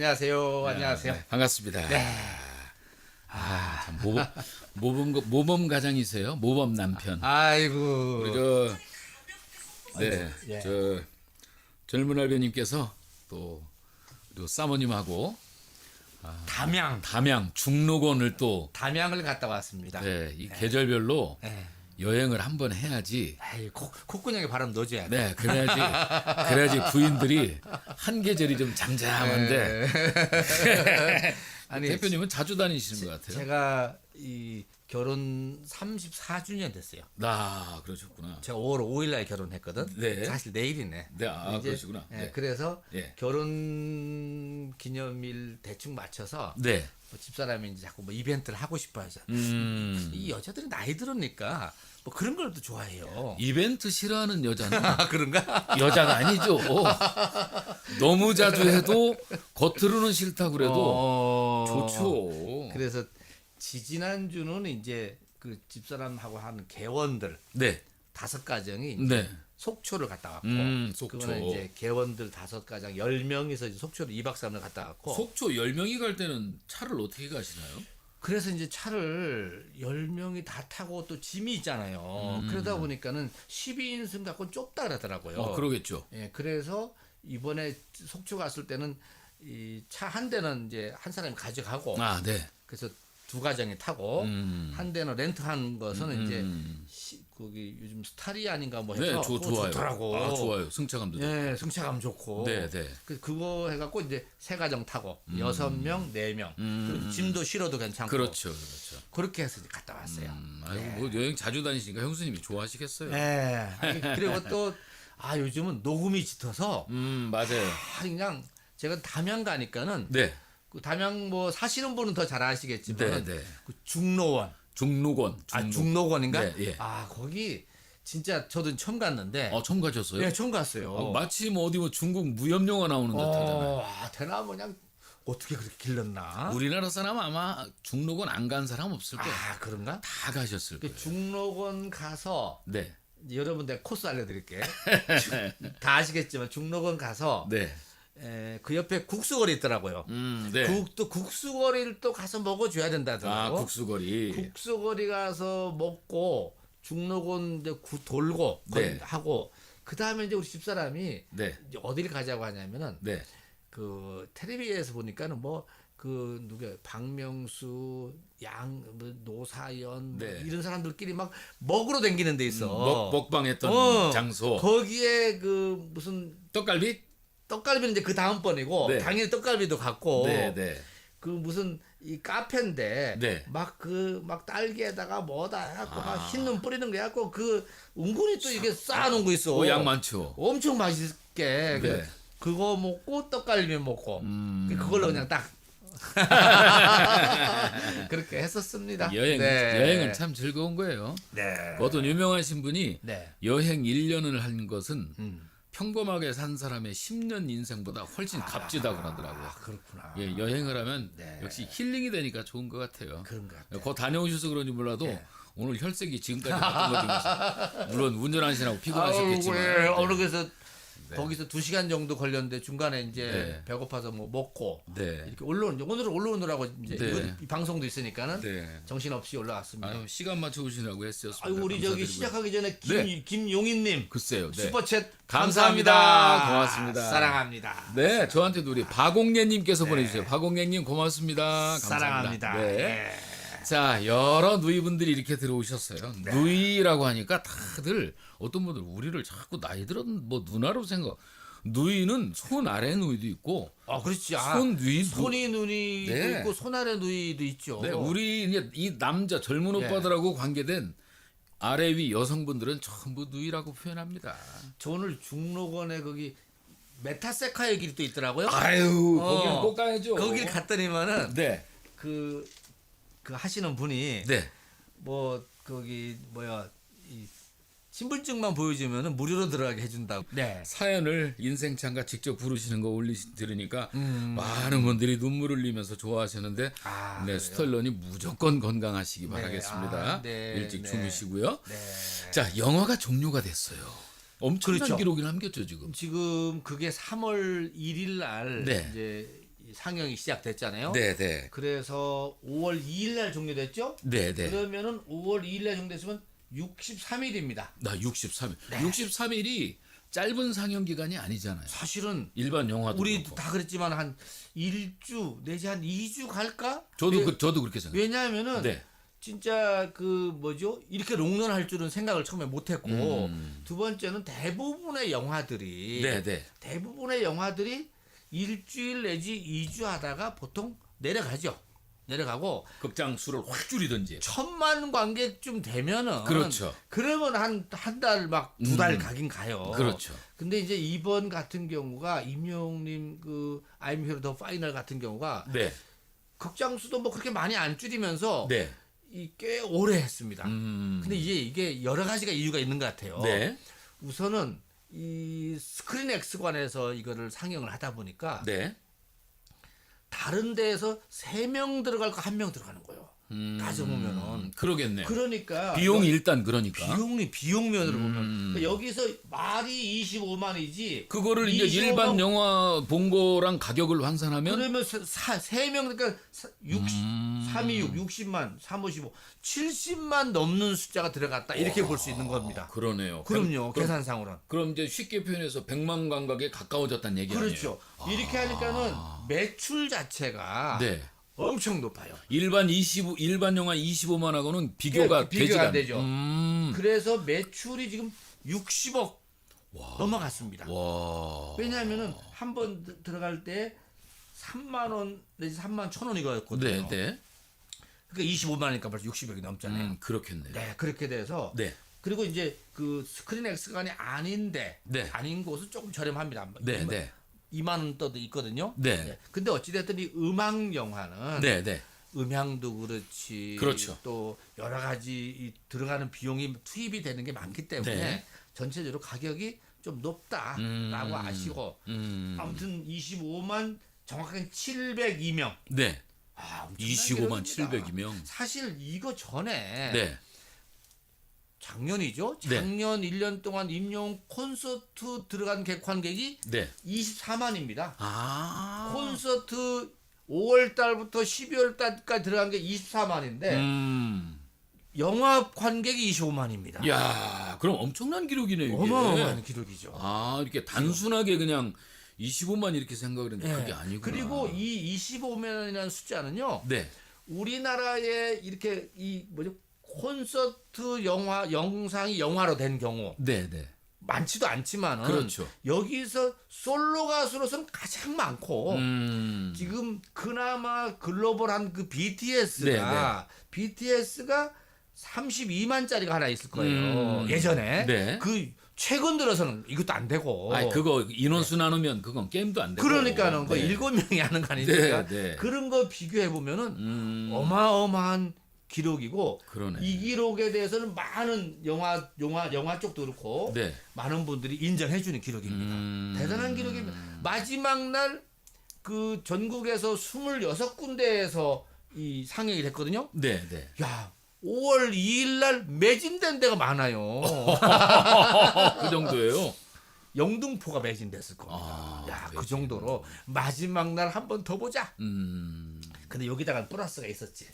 안녕하세요. 안녕하세요. 네, 반갑습니다. 네. 참 모범 가장이세요? 모범 남편. 아이고. 우리 저 예. 저 젊은 알배님께서 또 사모님하고 담양 중록원을 또 담양을 갔다 왔습니다. 이 계절별로 네. 여행을 한번 해야지. 아이, 콧구멍에 바람 넣어줘야 돼. 네, 그래야지 부인들이 한 계절이 좀 잠잠한데. 아니, 대표님은 자주 다니시는 것 같아요. 제가 이 결혼 34주년 됐어요. 그러셨구나. 제가 5월 5일 날 결혼했거든. 네. 사실 내일이네. 네, 이제, 그러시구나. 네. 그래서 예. 결혼 기념일 대충 맞춰서 네. 뭐 집사람이 이제 자꾸 뭐 이벤트를 하고 싶어 하죠. 음. 이 여자들이 나이 들으니까 뭐 그런 걸 또 좋아해요. 이벤트 싫어하는 여자는 그런가? 여자가 아니죠. 너무 자주 해도 겉으로는 싫다 그래도 좋죠. 그래서 지지난주는 이제 그 집사람하고 하는 개원들 네. 5가정이 네. 속초를 갔다 왔고 속초. 그거는 이제 개원들 5가정 10명이서 이제 속초를 2박 3일 갔다 왔고 속초 10명이 갈 때는 차를 어떻게 가시나요? 그래서 이제 차를 10명이 다 타고 또 짐이 있잖아요. 그러다 보니까는 12인승 갖고 좁다 그러더라고요. 그러겠죠. 예, 그래서 이번에 속초 갔을 때는 이 차 한 대는 이제 한 사람이 가져가고 네. 그래서 2가정이 타고 한 대는 렌트한 것은 이제 거기 요즘 스타리 아닌가 뭐 해서 네, 좋아요. 좋더라고. 좋아요. 승차감도 좋고. 예, 승차감 좋고. 네, 네. 그거 해갖고 이제 3가정 타고 6명, 4명. 그리고 짐도 실어도 괜찮고. 그렇죠. 그렇게 해서 이제 갔다 왔어요. 뭐 여행 자주 다니시니까 형수님이 좋아하시겠어요. 예. 아니, 그리고 또 요즘은 녹음이 짙어서 맞아요. 그냥 제가 담양 가니까는 네. 그 담양 뭐 사시는 분은 더 잘 아시겠지만 네. 그 중로원. 중록원. 중록원인가? 네, 예. 거기 진짜 저도 처음 갔는데. 처음 가셨어요? 네, 처음 갔어요. 마치 뭐 어디 뭐 중국 무협 영화 나오는 듯하잖아요. 대나 그냥 어떻게 그렇게 길렀나? 우리나라 사람 아마 중록원 안 간 사람 없을 거예요. 그런가? 다 가셨을 거예요. 중록원 가서 네. 이제 여러분 내가 코스 알려드릴게. 다 아시겠지만 중록원 가서 네. 그 옆에 국수거리 있더라고요. 네. 또 국수거리를 또 가서 먹어줘야 된다더라고. 국수거리. 국수거리 가서 먹고 중록원 이제 돌고 네. 하고 그 다음에 이제 우리 집사람이 네. 이제 어디를 가자고 하냐면은 네. 그 텔레비에서 보니까는 뭐 그 누구야 박명수 뭐 노사연 뭐 네. 이런 사람들끼리 막 먹으러 다니는 데 있어. 먹방했던 장소. 거기에 그 무슨 떡갈비? 떡갈비는 이제 그 다음 번이고 네. 당연히 떡갈비도 갔고 네. 그 무슨 이 카페인데 네. 막 딸기에다가 뭐다 해갖고 막 흰눈 뿌리는 거 해갖고 그 은근히 또 이게 쌓아놓은 거 있어. 양 많죠. 엄청 맛있게 네. 그거 먹고 떡갈비 먹고 그걸로 그냥 딱 그렇게 했었습니다. 여행은 참 즐거운 거예요. 네. 어떤 유명하신 분이 네. 여행 1년을 한 것은 평범하게 산 사람의 10년 인생보다 훨씬 값지다고 하더라고요. 그렇구나. 예, 여행을 하면 네. 역시 힐링이 되니까 좋은 것 같아요. 그런 것 같아요. 거 다녀오셔서 그런지 몰라도 오늘 혈색이 지금까지 바뀐 거죠. 물론 운전하시느라고 피곤하셨겠지만. 어느 그래서 거기서 2시간 정도 걸렸는데 중간에 이제 배고파서 뭐 먹고 이렇게 오늘은 올라오느라고 이제 이 방송도 있으니까는 정신없이 올라왔습니다. 시간 맞춰 오시라고 했었습니다. 우리 저기 감사드리고요. 시작하기 전에 김용인님 글쎄요. 슈퍼챗 감사합니다. 고맙습니다. 사랑합니다. 네, 저한테도 우리 박옥래님께서 보내주세요. 박옥래님 고맙습니다. 감사합니다. 사랑합니다. 네. 자, 여러 누이분들이 이렇게 들어오셨어요. 누이라고 하니까 다들 어떤 분들 우리를 자꾸 나이 들은 뭐 누나로 생각. 누이는 손 아래 누이도 있고. 그렇지. 손 위 손이 누이도 있고 손 아래 누이도 있죠. 네, 우리 이제 이 남자 젊은 오빠들하고 관계된 아래 위 여성분들은 전부 누이라고 표현합니다. 저 오늘 중록원에 거기 메타세카의 길이 또 있더라고요. 거기는 꼭 가야죠. 거길 갔더니만은 네. 그 하시는 분이 뭐 거기 이 신분증만 보여주면은 무료로 들어가게 해준다고. 네. 사연을 인생창가 직접 부르시는 거 들으니까 많은 분들이 눈물을 흘리면서 좋아하시는데 스털런이 무조건 건강하시기 바라겠습니다. 일찍 주무시고요. 자, 영화가 종료가 됐어요. 엄청난 기록이 남겼죠 지금. 지금 그게 3월 1일 날 이제 상영이 시작됐잖아요. 네네. 그래서 5월 2일 날 종료됐죠? 네네. 그러면은 5월 2일 날 종료됐으면 63일입니다. 나 63일. 네. 63일이 짧은 상영 기간이 아니잖아요. 사실은 일반 영화도 우리 그렇고. 다 그랬지만 한 1주 내지 한 2주 갈까? 저도 그렇게 생각해요. 왜냐하면은 네. 진짜 그 뭐죠? 이렇게 롱런 할 줄은 생각을 처음에 못했고 두 번째는 대부분의 영화들이 일주일 내지 2주 하다가 보통 내려가고 극장 수를 확 줄이든지. 1,000만 관객쯤 되면은 그렇죠. 그러면 한 달 막 2달 가긴 가요. 그렇죠. 근데 이제 이번 같은 경우가 임영웅님 그 I'm Here The Final 같은 경우가 네. 극장 수도 뭐 그렇게 많이 안 줄이면서 네. 꽤 오래 했습니다. 근데 이게 여러 가지가 이유가 있는 것 같아요. 네. 우선은 이 스크린 X관에서 이거를 상영을 하다 보니까 네. 다른 데에서 3명 들어갈 거 1명 들어가는 거예요. 따져보면은. 그러겠네요. 그러니까 비용이 일단 그러니까. 비용면으로 보면 그러니까 여기서 말이 25만이지. 그거를 이제 일반 영화 본 거랑 가격을 환산하면 그러면 3명 그러니까 326 60만 355 70만 넘는 숫자가 들어갔다 이렇게 볼 수 있는 겁니다. 그러네요. 그럼요. 계산상으로는. 그럼 이제 쉽게 표현해서 100만 관객에 가까워졌다는 얘기 아니에요? 그렇죠. 이렇게 하니까는 매출 자체가 네. 엄청 높아요. 일반 영화 25만하고는 비교가 되지가 안 되죠. 그래서 매출이 지금 60억 넘어갔습니다. 와. 왜냐하면은 한 번 들어갈 때 3만 원 내지 3만 1천 원이거든요. 네. 그러니까 25만이니까 벌써 60억이 넘잖아요. 그렇겠네요. 네, 그렇게 돼서 네. 그리고 이제 그 스크린 X관이 아닌 곳은 조금 저렴합니다. 네. 2만 원대도 있거든요. 네. 근데 어찌됐든 이 음악 영화는 네. 음향도 그렇지. 그렇죠. 또 여러 가지 들어가는 비용이 투입이 되는 게 많기 때문에 전체적으로 가격이 좀 높다라고 아시고 아무튼 25만 정확하게 702명. 네. 25만 702명. 사실 이거 전에 작년이죠. 네. 작년 1년 동안 임영웅 콘서트 들어간 관객이 24만입니다. 콘서트 5월 달부터 12월 달까지 들어간 게 24만인데 영화 관객이 25만입니다. 야, 그럼 엄청난 기록이네요. 이게. 어마어마한 기록이죠. 이렇게 단순하게 그냥 25만 이렇게 생각을 했는데 그게 아니구나. 그리고 이 25만이라는 숫자는요. 우리나라에 이렇게 콘서트 영상이 영화로 된 경우 많지도 않지만은 그렇죠. 여기서 솔로 가수로서는 가장 많고 지금 그나마 글로벌한 그 BTS가 32만짜리가 하나 있을 거예요. 예전에 그 최근 들어서는 이것도 안 되고. 그거 인원수 나누면 그건 게임도 안 되고. 그러니까는 그 7명이 하는 거 아니니까 그런 거 비교해 보면은 어마어마한 기록이고 그러네. 이 기록에 대해서는 많은 영화 쪽도 그렇고 많은 분들이 인정해 주는 기록입니다. 대단한 기록입니다. 마지막 날 그 전국에서 26군데에서 이 상영이 됐거든요. 야, 5월 2일 날 매진된 데가 많아요. 그 정도예요. 영등포가 매진됐을 겁니다. 그 정도로 마지막 날 한 번 더 보자. 근데 여기다가 플러스가 있었지.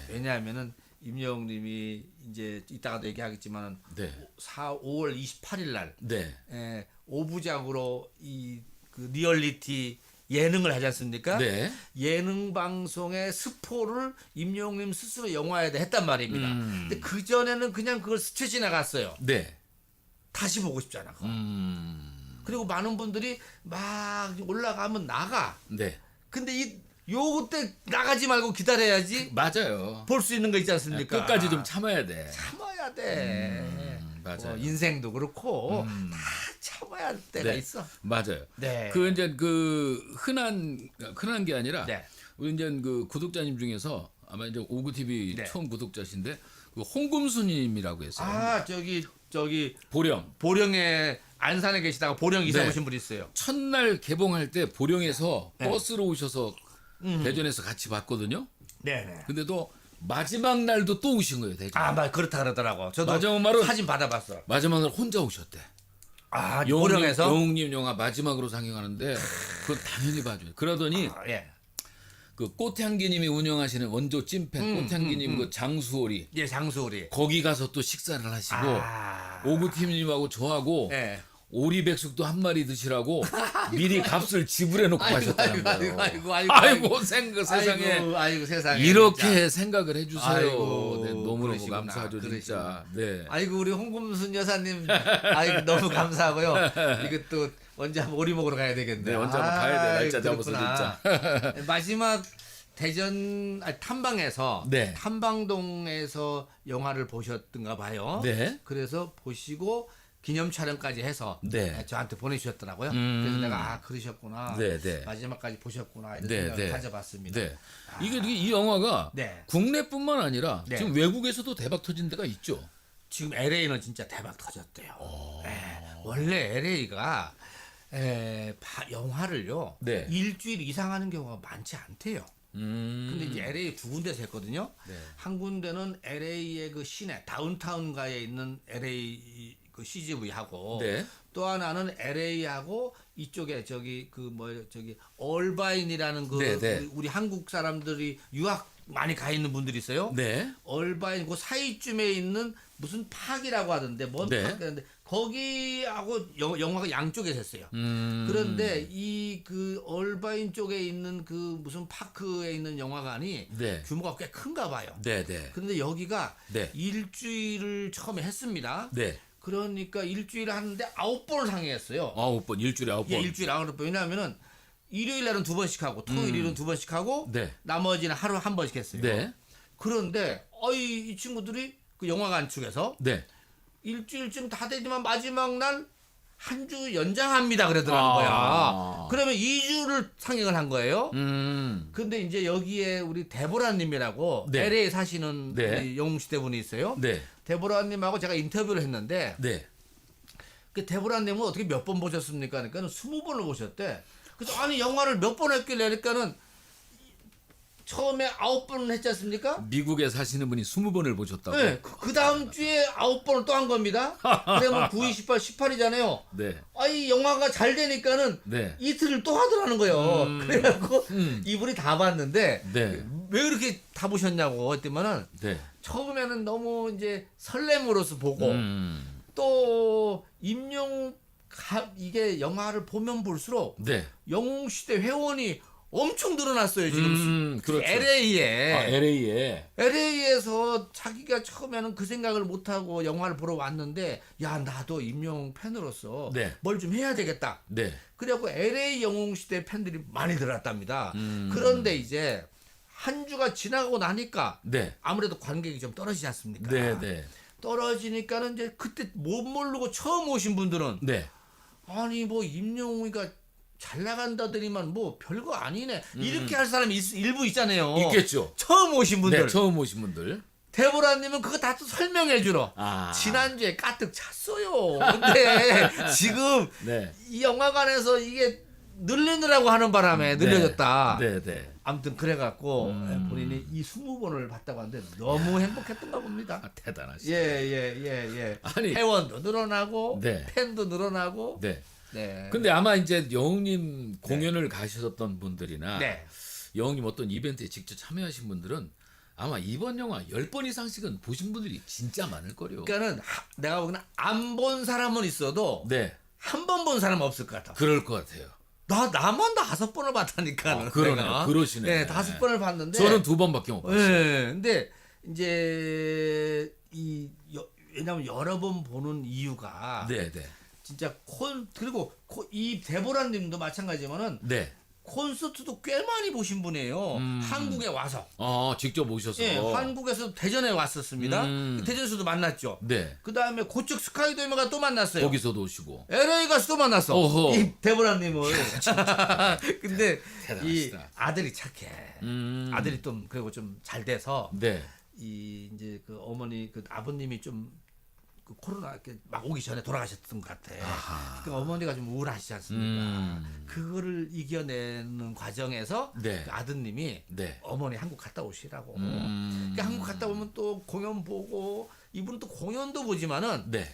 왜냐하면은 임영웅님이 이제 이따가도 얘기하겠지만 5월 28일 날 5부작으로 이 그 리얼리티 예능을 하지 않습니까? 예능 방송의 스포를 임영웅님 스스로 영화에다 했단 말입니다. 근데 그 전에는 그냥 그걸 스쳐 지나갔어요. 다시 보고 싶잖아. 그리고 많은 분들이 막 올라가면 나가. 근데 요때 나가지 말고 기다려야지. 맞아요. 볼 수 있는 거 있지 않습니까? 끝까지 좀 참아야 돼. 참아야 돼. 맞아요. 인생도 그렇고 다 참아야 할 때가 있어. 맞아요. 그 이제 그 흔한 게 아니라 우리 이제 그 구독자님 중에서 아마 이제 오구 TV 처음 구독자신데 그 홍금수님이라고 했어요. 저기 보령에 안산에 계시다가 보령 이사 오신 분이 있어요. 첫날 개봉할 때 보령에서 버스로 오셔서 대전에서 같이 봤거든요. 근데도 마지막 날도 또 오신 거예요, 대전. 그렇다 그러더라고. 저도 마지막 날은 사진 받아봤어. 마지막 날 혼자 오셨대. 보령에서 영웅님 영화 마지막으로 상영하는데 그건 당연히 봐줘요. 그러더니 그 꽃향기님이 운영하시는 원조 찐팬 꽃향기님 그 장수오리. 예, 장수오리. 거기 가서 또 식사를 하시고 오구팀님하고 저하고 네. 오리백숙도 한 마리 드시라고 미리 값을 지불해 놓고 가셨다는 거예요. 아이고 세상에. 아이고 세상에. 이렇게 진짜. 생각을 해주세요. 아이고, 네, 너무너무 그러시구나. 감사하죠 진짜. 네. 아이고 우리 홍금순 여사님, 아이고 너무 감사하고요. 이거 또 언제 한번 오리 먹으러 가야 되겠네. 네, 언제 한번 가야 돼. 날짜 잡아서 그렇구나. 진짜. 마지막 대전 탐방에서 네. 탐방동에서 영화를 보셨던가 봐요. 네. 그래서 보시고 기념 촬영까지 해서 네. 저한테 보내주셨더라고요. 그래서 내가 그러셨구나. 네, 네. 마지막까지 보셨구나 이런 네, 생각을 네. 가져봤습니다. 네. 이게 이 영화가 네. 국내뿐만 아니라 네. 지금 외국에서도 대박 터진 데가 있죠. 지금 LA는 진짜 대박 터졌대요. 원래 LA가 영화를요 네. 일주일 이상 하는 경우가 많지 않대요. 근데 이제 LA 두 군데서 했거든요. 네. 한 군데는 LA의 그 시내 다운타운가에 있는 LA 그 CGV하고 네. 또 하나는 LA하고 이쪽에 저기 얼바인이라는 그 네, 네. 우리 한국 사람들이 유학 많이 가 있는 분들이 있어요. 네. 얼바인 그 사이쯤에 있는 무슨 팍이라고 하던데 뭔 네. 팍이라는데 거기하고 영화가 양쪽에서 했어요. 그런데 이 그 얼바인 쪽에 있는 그 무슨 파크에 있는 영화관이 네. 규모가 꽤 큰가 봐요. 네, 네. 그런데 여기가 네. 일주일을 처음에 했습니다. 네. 그러니까 일주일 하는데 9번을 상영했어요. 9번 일주일에 9번. 예, 일주일에 9번. 왜냐하면은 일요일 날은 2번씩 하고 토요일 일은 2번씩 하고 네. 나머지는 하루 한 번씩 했어요. 네. 그런데 이 친구들이 그 영화관 측에서 네. 일주일쯤 다 되지만 마지막 날 한 주 연장합니다 그러더라는 거야. 그러면 2주를 상영을 한 거예요. 근데 이제 여기에 우리 데보라님이라고 네. LA에 사시는 네. 영웅시대 분이 있어요. 네. 데보라님하고 제가 인터뷰를 했는데 네. 그 데보라님은 어떻게 몇 번 보셨습니까? 그러니까 20번을 보셨대. 그래서 아니 영화를 몇 번 했길래 그러니까는 처음에 9번을 했지 않습니까? 미국에 사시는 분이 20번을 보셨다고. 네. 그 다음 주에 9번을 또 한 겁니다. 그러면 9, 2, 18, 18이잖아요. 네. 이 영화가 잘 되니까는 네. 이틀을 또 하더라는 거예요. 그래갖고 이분이 다 봤는데 네. 왜 이렇게 다 보셨냐고 했더니만은 네. 처음에는 너무 이제 설렘으로서 보고 또 이게 영화를 보면 볼수록 네. 영웅시대 회원이 엄청 늘어났어요 지금. 그렇죠. LA에. LA에. LA에서 자기가 처음에는 그 생각을 못하고 영화를 보러 왔는데 야 나도 임영웅 팬으로서 네. 뭘 좀 해야 되겠다. 네. 그래갖고 LA 영웅시대 팬들이 많이 늘었답니다. 그런데 이제 한 주가 지나고 나니까 네. 아무래도 관객이 좀 떨어지지 않습니까? 네, 네. 떨어지니까는 이제 그때 못 모르고 처음 오신 분들은 네. 아니 뭐 임영웅이가 잘 나간다더니만 뭐 별거 아니네 이렇게 할 사람이 일부 있잖아요. 있겠죠. 처음 오신 분들. 네, 처음 오신 분들. 데보라님은 그거 다 또 설명해 주러 아. 지난주에 가득 찼어요. 근데 지금 네. 이 영화관에서 이게 늘리느라고 하는 바람에 늘려졌다. 네, 네. 아무튼 그래갖고 본인이 이 20번을 봤다고 하는데 너무 행복했던가 봅니다. 대단하시다. 예. 아니, 회원도 늘어나고 네. 팬도 늘어나고. 네. 네. 근데 아마 이제 영웅님 공연을 가셨던 분들이나 네. 영웅님 어떤 이벤트에 직접 참여하신 분들은 아마 이번 영화 10번 이상씩은 보신 분들이 진짜 많을 거예요. 그러니까는 내가 보기에는 안 본 사람은 있어도 네. 한 번 본 사람은 없을 것 같아. 그럴 것 같아요. 나만 5번을 봤다니까. 그러네요. 그러시네. 네, 5번을 봤는데. 저는 2번밖에 못 봤어요. 네, 근데 이제 왜냐면 여러 번 보는 이유가 네, 네. 진짜 그리고 이 데보라님도 마찬가지지만은 네. 콘서트도 꽤 많이 보신 분이에요. 한국에 와서. 직접 오셔서. 예, 한국에서 대전에 왔었습니다. 음. 대전에서도 만났죠. 네. 그 다음에 고척 스카이도메가 또 만났어요. 거기서도 오시고. LA 가서 또 만났어. 어허. 이 데보라님을. 근데 대단하시다. 이 아들이 착해. 아들이 좀 그리고 좀 잘 돼서 네. 이제 그 어머니 그 아버님이 좀 그 코로나 막 오기 전에 돌아가셨던 것 같아. 그러니까 어머니가 좀 우울하시지 않습니까? 그거를 이겨내는 과정에서 네. 그 아드님이 네. 어머니 한국 갔다 오시라고. 그러니까 한국 갔다 오면 또 공연 보고 이분은 또 공연도 보지만은 네.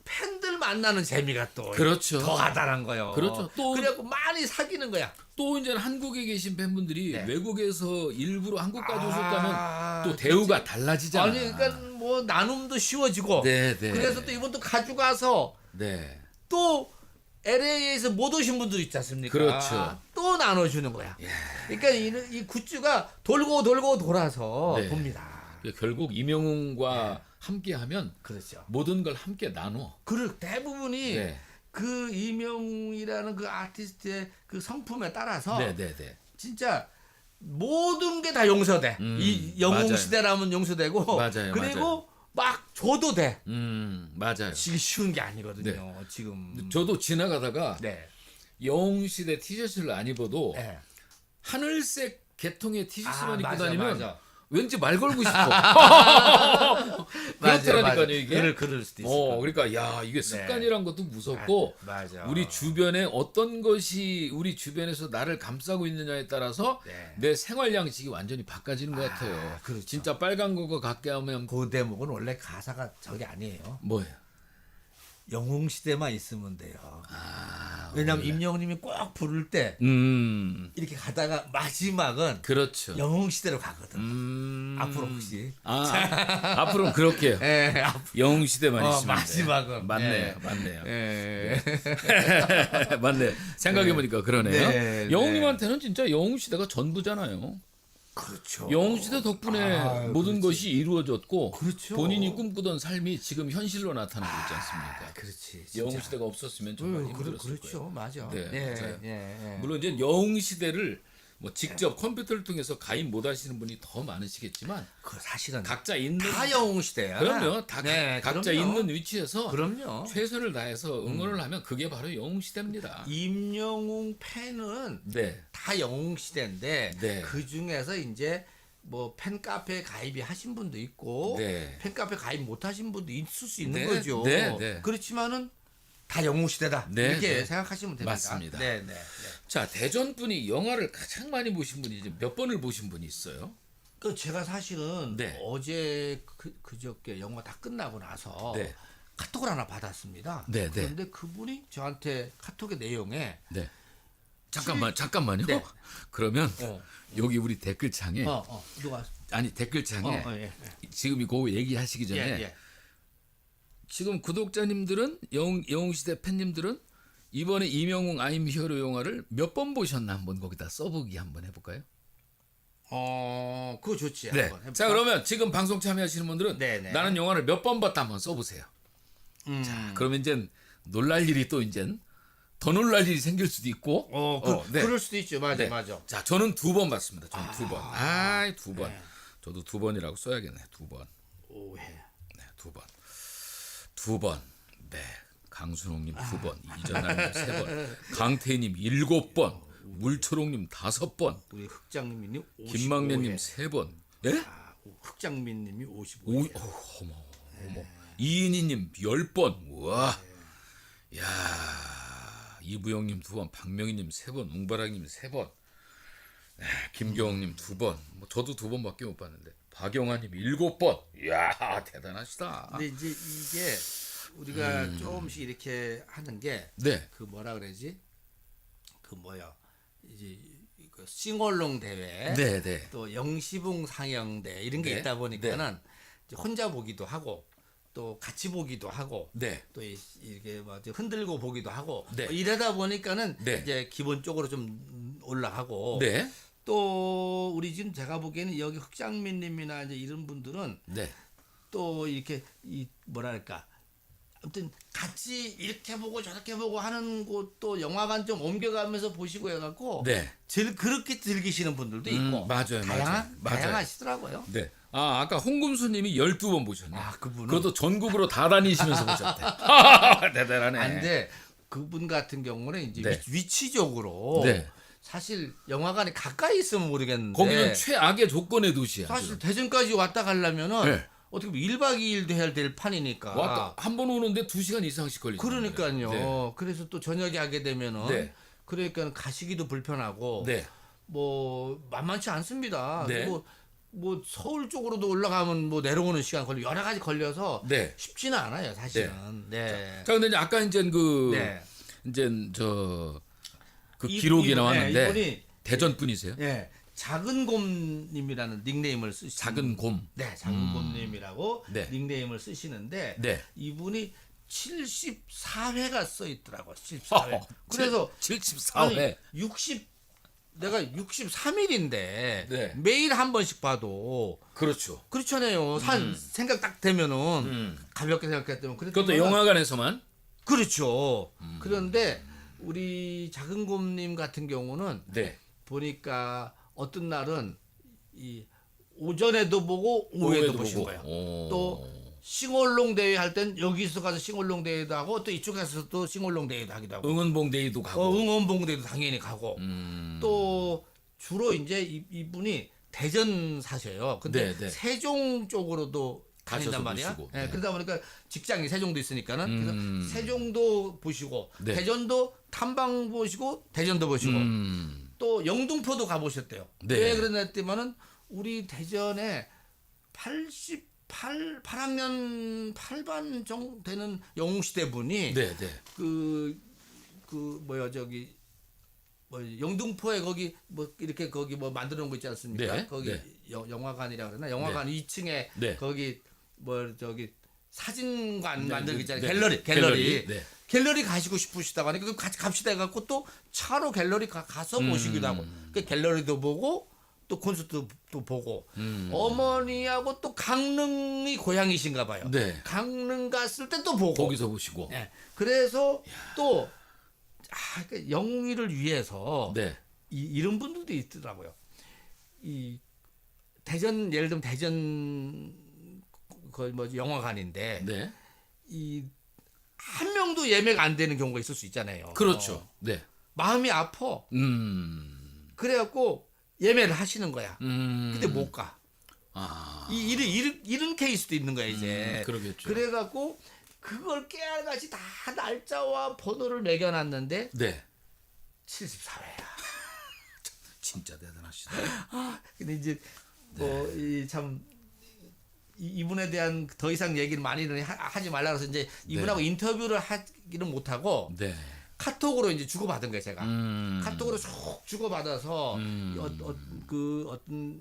팬들 만나는 재미가 또 그렇죠. 더하다는 거요. 그렇죠. 또 그래갖고 많이 사귀는 거야. 또 이제 한국에 계신 팬분들이 네. 외국에서 일부러 한국까지 오셨다면 또 대우가 달라지잖아. 아니 그러니까 뭐 나눔도 쉬워지고. 네, 네. 그래서 또 이번 또 가져가서 네. 또 LA에서 못 오신 분들 있지 않습니까? 그렇죠. 또 나눠주는 거야. 그러니까 이 굿즈가 돌고 돌아서 네. 돕니다. 결국 임영웅과 함께하면 그렇죠. 모든 걸 함께 나눠. 그 대부분이 네. 그 이명이라는 그 아티스트의 그 성품에 따라서 네, 네, 네. 진짜 모든 게 다 용서돼. 이 영웅 맞아요. 시대라면 용서되고 맞아요, 그리고 맞아요. 막 줘도 돼. 맞아요. 이게 쉬운 게 아니거든요. 지금. 저도 지나가다가 네. 영웅시대 티셔츠를 안 입어도 네. 하늘색 계통의 티셔츠만 입고 맞아, 다니면 맞아. 왠지 말 걸고 싶어. 맞아요, 그렇더라니까요, 맞아요. 이게. 그럴 수도 있어. 그러니까 야 이게 습관이란 것도 무섭고 맞아. 우리 주변에 어떤 것이 우리 주변에서 나를 감싸고 있느냐에 따라서 네. 내 생활 양식이 완전히 바꿔지는 것 같아요. 그렇죠. 진짜 빨간 거가 갖게 하면 그 대목은 원래 가사가 저게 아니에요. 뭐예요? 영웅 시대만 있으면 돼요. 왜냐면 임영웅님이 꼭 부를 때 이렇게 가다가 마지막은 그렇죠. 영웅 시대로 가거든. 앞으로 혹시. 앞으로는 그렇게요. 예, 영웅 시대만 있으면 마지막은. 돼요. 맞네요, 맞네요. 예. 맞네. 생각해 보니까 그러네요. 네, 영웅님한테는 진짜 영웅 시대가 전부잖아요. 그렇죠. 영웅 시대 덕분에 모든 것이 이루어졌고 그렇죠. 본인이 꿈꾸던 삶이 지금 현실로 나타나고 있지 않습니까? 그렇지. 영웅 시대가 없었으면 정말 힘들었을 거예요. 그렇죠. 맞아. 네, 맞아요. 예. 물론 이제 영웅 시대를 뭐 직접 컴퓨터를 통해서 가입 못 하시는 분이 더 많으시겠지만 그 사실은 각자 있는 다 영웅 시대야. 그럼요. 다 네, 각자 그럼요. 있는 위치에서 그럼요. 최선을 다해서 응원을 하면 그게 바로 영웅 시대입니다. 임영웅 팬은 네. 다 영웅 시대인데 네. 그 중에서 이제 뭐 팬카페 가입이 하신 분도 있고 네. 팬카페 가입 못 하신 분도 있을 수 있는 네, 거죠. 네, 네. 그렇지만은 다 영웅 시대다. 네, 이렇게 네. 생각하시면 됩니다. 맞습니다. 네, 네. 자, 대전 분이 영화를 가장 많이 보신 분이 이제 몇 번을 보신 분이 있어요? 그 제가 사실은 네. 어제 그저께 영화 다 끝나고 나서 네. 카톡을 하나 받았습니다. 네, 네. 그런데 그분이 저한테 카톡의 내용에 네. 잠깐만요. 네. 그러면 어. 여기 우리 댓글창에 누가 아니 댓글창에 예. 지금 그거 얘기하시기 전에 예. 지금 구독자님들은 영웅시대 팬님들은 이번에 임영웅 아임 히어로 영화를 몇 번 보셨나 한번 거기다 써보기 한번 해볼까요? 그거 좋지. 네. 한번 해볼까? 자 그러면 지금 방송 참여하시는 분들은 네, 네. 나는 영화를 몇 번 봤다 한번 써보세요. 자 그러면 이제 놀랄 일이 또 이제 더 놀랄 일이 생길 수도 있고. 네. 그럴 수도 있죠. 맞아, 네. 맞아. 자 저는 2번 봤습니다. 저는 2번. 2번. 네. 저도 2번이라고 써야겠네. 2번. 오해. 네, 2번. 2번. 네. 강순홍님 2번, 이전할님 3번, 강태희님 7번, 물초롱님 5번, 우리 흑장민님 55회. 김막내님 3번. 예? 흑장민님이 55회. 어머. 이인희님 10번. 우와. 야. 이부영님 2번, 박명희님 3번, 웅바락님 3번. 네, 김경욱님 2번. 뭐 저도 2번밖에 못 봤는데. 박영아님 7번. 이야 대단하시다. 근데 이제 이게 우리가 조금씩 이렇게 하는 게 네. 그 뭐라 그러지? 그 뭐야? 이제 그 싱얼롱 대회, 네. 또 영시봉 상영대 이런 게 네. 있다 보니까는 이제 혼자 보기도 하고 또 같이 보기도 하고 네. 또 이렇게 뭐 흔들고 보기도 하고 네. 뭐 이러다 보니까는 네. 이제 기본적으로 좀 올라가고 네. 또 우리 지금 제가 보기에는 여기 흑장민님이나 이제 이런 분들은 네. 또 이렇게 이 뭐랄까 아무튼 같이 이렇게 보고 저렇게 보고 하는 곳도 영화관 좀 옮겨가면서 보시고 해갖고 네. 그렇게 즐기시는 분들도 있고 맞아요. 다양하시더라고요. 네. 아까 홍금수님이 12번 보셨네. 그분은 그것도 전국으로 다 다니시면서 보셨대. 대단하네. 안돼 그분 같은 경우는 이제 네. 위치적으로 네. 사실 영화관이 가까이 있으면 모르겠는데 거기는 최악의 조건의 도시야. 사실 지금. 대전까지 왔다 가려면은 네. 어떻게 보면 1박 2일도 해야 될 판이니까. 왔다 한 번 오는데 2시간 이상씩 걸리죠. 그러니까요. 네. 그래서 또 저녁에 하게 되면은 네. 그러니까 가시기도 불편하고 네. 뭐 만만치 않습니다. 네. 그리고 뭐 서울 쪽으로도 올라가면 뭐 내려오는 시간 걸리 여러 가지 걸려서 네. 쉽지는 않아요, 사실은. 네. 자, 근데 이제 아까 이제 네. 이제 그 기록이 나왔는데 이분이 대전 분이세요? 네. 작은 곰님이라는 닉네임을 쓰시는 작은 곰. 네, 작은 곰님이라고 네. 닉네임을 쓰시는데 네. 이분이 74회가 써 있더라고. 74회. 그래서 74회. 내가 63일인데 네. 매일 한 번씩 봐도 그렇죠. 그렇잖아요. 생각 딱 되면은 가볍게 생각했다면 그것도 영화관에서만. 그렇죠. 그런데 우리 작은 곰님 같은 경우는 네. 보니까 어떤 날은 이 오전에도 보고 오후에도 보신 보고. 거예요. 또 싱얼롱 대회 할 땐 여기서 가서 싱얼롱 대회도 하고 또 이쪽에서 또 싱얼롱 대회도 하기도 하고 응원봉 데이도 가고. 응원봉 대회도 당연히 가고 또 주로 이제 이분이 대전 사셔요. 근데 네, 네. 세종 쪽으로도 가셔서 다닌단 말이야. 보시고. 네. 네. 그러다 보니까 직장이 세종도 있으니까는 그래서 세종도 보시고 네. 대전도 탐방 보시고 대전도 보시고 또 영등포도 가보셨대요. 네. 왜 그러냐 했더니만은 우리 대전에 8학년 8반 정도 되는 영웅시대 분이 네, 네. 뭐 영등포에 거기 뭐 이렇게 거기 뭐 만들어 놓은 거 있지 않습니까? 네, 거기 네. 영화관이라 그러나 영화관 2층에 네. 거기 뭐 사진관 네, 만들기 네, 있잖아요. 네. 갤러리. 네. 갤러리 가시고 싶으시다고 하니까 그럼 같이 갑시다 해갖고 또 차로 갤러리 가서 보시기도 하고 그 갤러리도 보고 또 콘서트도 보고 어머니하고 또 강릉이 고향이신가 봐요. 네. 강릉 갔을 때 또 보고 거기서 보시고. 네. 그래서 또 그러니까 영웅이를 위해서 네. 이런 분들도 있더라고요. 이 대전 예를 들면 대전 거의 뭐 영화관인데 네. 이 한 명도 예매가 안 되는 경우가 있을 수 있잖아요. 그렇죠. 네. 마음이 아파. 그래갖고 예매를 하시는 거야. 근데 못 가. 아. 이런 케이스도 있는 거야 이제. 그러겠죠. 그래갖고 그걸 깨알같이 다 날짜와 번호를 매겨놨는데 네. 74회야. 진짜 대단하시다. 근데 이제 뭐 참 이분에 대한 더 이상 얘기를 많이는 하지 말라 그래서 이제 이분하고 인터뷰를 하기는 못하고 네. 카톡으로 이제 주고받은 거예요 제가. 카톡으로 쭉 주고받아서 어떤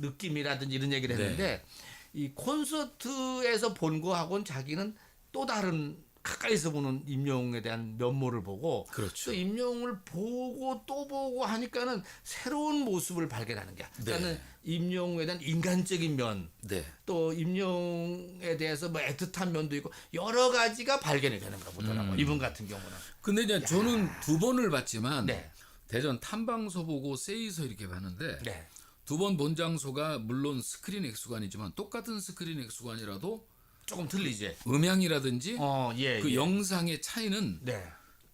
느낌이라든지 이런 얘기를 했는데 이 콘서트에서 본 거하고는 자기는 또 다른 가까이서 보는 임영웅에 대한 면모를 보고 그렇죠. 또 임영웅을 보고 또 보고 하니까는 새로운 모습을 발견하는 거야. 그러니까는 임영웅에 대한 인간적인 면, 네. 또 임영웅에 대해서 뭐 애틋한 면도 있고 여러 가지가 발견이 되는가 보더라고. 이분 같은 경우는. 근데 이제 저는 2번을 봤지만 네. 대전 탐방소 보고 세이서 이렇게 봤는데 네. 2번 본 장소가 물론 스크린 액수관이지만 똑같은 스크린 액수관이라도 조금 틀리지. 음향이라든지 예. 그 예. 영상의 차이는 네.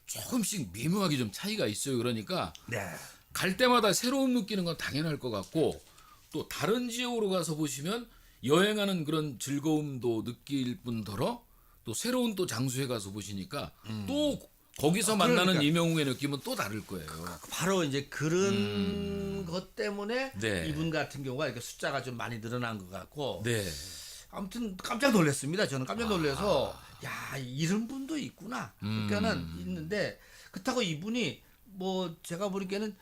조금씩 미묘하게 좀 차이가 있어요. 그러니까 네. 갈 때마다 새로움 느끼는 건 당연할 것 같고 또 다른 지역으로 가서 보시면 여행하는 그런 즐거움도 느낄 뿐더러 또 새로운 또 장소에 가서 보시니까 또 거기서 만나는 그러니까. 임영웅의 느낌은 또 다를 거예요. 바로 이제 그런 것 때문에 네. 이분 같은 경우가 이렇게 숫자가 좀 많이 늘어난 것 같고 네. 아무튼 깜짝 놀랐습니다. 저는 깜짝 놀라서 야 이런 분도 있구나. 그러니까는 있는데 그렇다고 이분이 뭐 제가 보니까는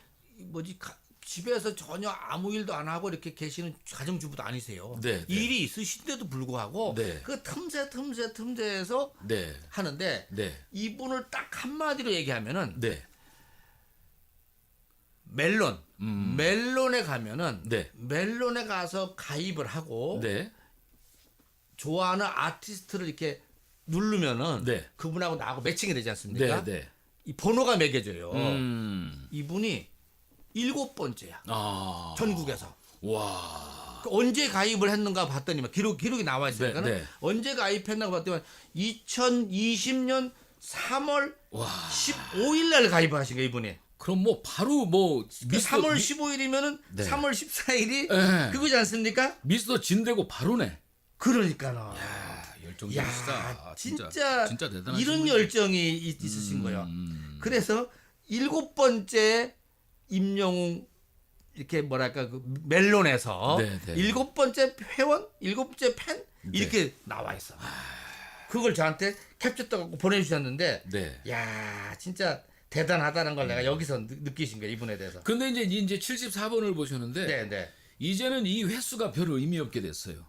집에서 전혀 아무 일도 안 하고 이렇게 계시는 가정주부도 아니세요. 네, 네. 일이 있으신데도 불구하고 네. 그 틈새에서 네. 하는데 네. 이분을 딱 한마디로 얘기하면은 네. 멜론에 가면은 네. 멜론에 가서 가입을 하고 네. 좋아하는 아티스트를 이렇게 누르면은 네. 그분하고 나하고 매칭이 되지 않습니까? 네. 네. 이 번호가 매겨져요. 음. 이분이 7번째야. 아. 전국에서. 와. 그 언제 가입을 했는가 봤더니만 기록이 나와 있으니까 네, 네. 언제 가입했는가 봤더니 2020년 3월 와. 15일 날 가입하신 거예요, 이분이. 그럼 뭐 바로 뭐 그 3월 15일이면은 네. 3월 14일이 네. 그거지 않습니까? 미스터 진되고 바로네. 그러니까는. 열정적이시다. 야, 진짜 대단하신 이런 분이죠. 열정이 있으신 거예요. 그래서 7번째 임영웅 이렇게 뭐랄까 그 멜론에서 네, 네. 7번째 회원, 7번째 팬 이렇게 나와 있어. 그걸 저한테 캡처 떠갖고 보내주셨는데, 네. 야 진짜 대단하다는 걸 내가 여기서 느끼신 거예요, 이분에 대해서. 근데 이제 74번을 보셨는데 네, 네. 이제는 이 횟수가 별 의미 없게 됐어요.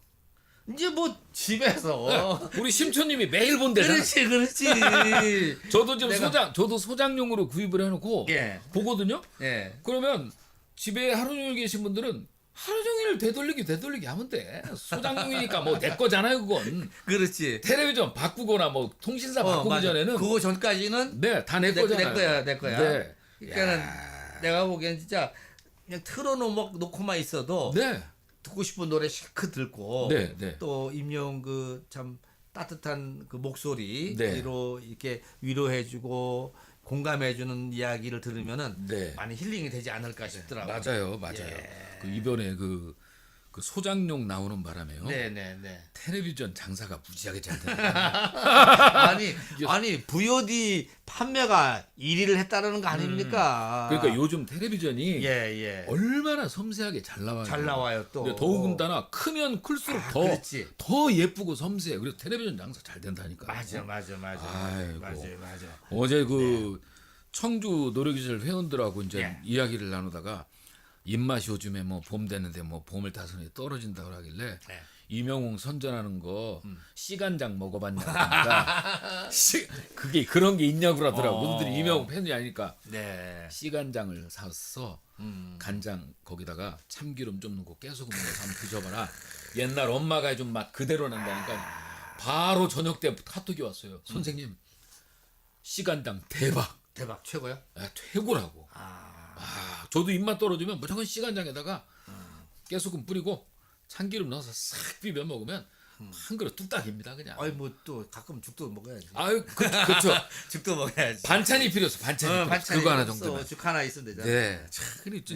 이제 뭐 집에서 우리 심초님이 매일 본대잖아. 그렇지. 저도 지금 내가- 저도 소장용으로 구입을 해놓고 예. 보거든요. 예. 그러면 집에 하루 종일 계신 분들은 하루 종일 되돌리기 하면 돼. 소장용이니까 뭐 내 거잖아요, 그건. 그렇지. 텔레비전 바꾸거나 뭐 통신사 바꾸기 맞아. 전에는 그거 전까지는 네, 다 내 거잖아요. 내 거야. 네. 그러니까는 야. 내가 보기엔 진짜 그냥 틀어놓고만 있어도 네. 듣고 싶은 노래 실컷 듣고 네, 네. 또 임영 그 참 따뜻한 그 목소리로 네. 이렇게 위로해주고 공감해주는 이야기를 들으면은 네. 많이 힐링이 되지 않을까 싶더라고요. 맞아요. 예. 그 이번에 그 소장용 나오는 바람에요. 네네네. 텔레비전 장사가 무지하게 잘 되는 아니 VOD 판매가 1위를 했다는 거 아닙니까? 그러니까 요즘 텔레비전이 예. 얼마나 섬세하게 잘 나와요. 잘 나와요 또. 근데 더욱더나 크면 클수록 그렇지. 더 예쁘고 섬세해. 그래서 텔레비전 장사 잘 된다니까. 맞아. 아이고. 맞아. 어제 그 청주 노래기술 회원들하고 이제 예. 이야기를 나누다가 입맛이 요즘에 뭐 봄 되는데 뭐 봄을 타서니 떨어진다고 하길래 네. 이명웅 선전하는 거 씨간장 먹어봤냐고 하니까 그게 그런 게 있냐고 그러더라고. 그들이 이명웅 팬이 아니까 네. 씨간장을 사서 간장 거기다가 참기름 좀 넣고 깨소금 넣어서 한번 드셔봐라. 옛날 엄마가 해준 맛 그대로 난다니까. 바로 저녁 때 카톡이 왔어요. 선생님 씨간장 대박 최고요? 최고라고. 아, 저도 입맛 떨어지면 무조건 씨간장에다가 깨소금 뿌리고 참기름 넣어서 싹 비벼 먹으면 한 그릇 뚝딱입니다 그냥. 아이 뭐 또 가끔 죽도 먹어야지. 아유 그렇죠. 죽도 먹어야지. 반찬이 필요해서 반찬이 그거 하나 정도면. 죽 하나 있으면 되잖아. 네.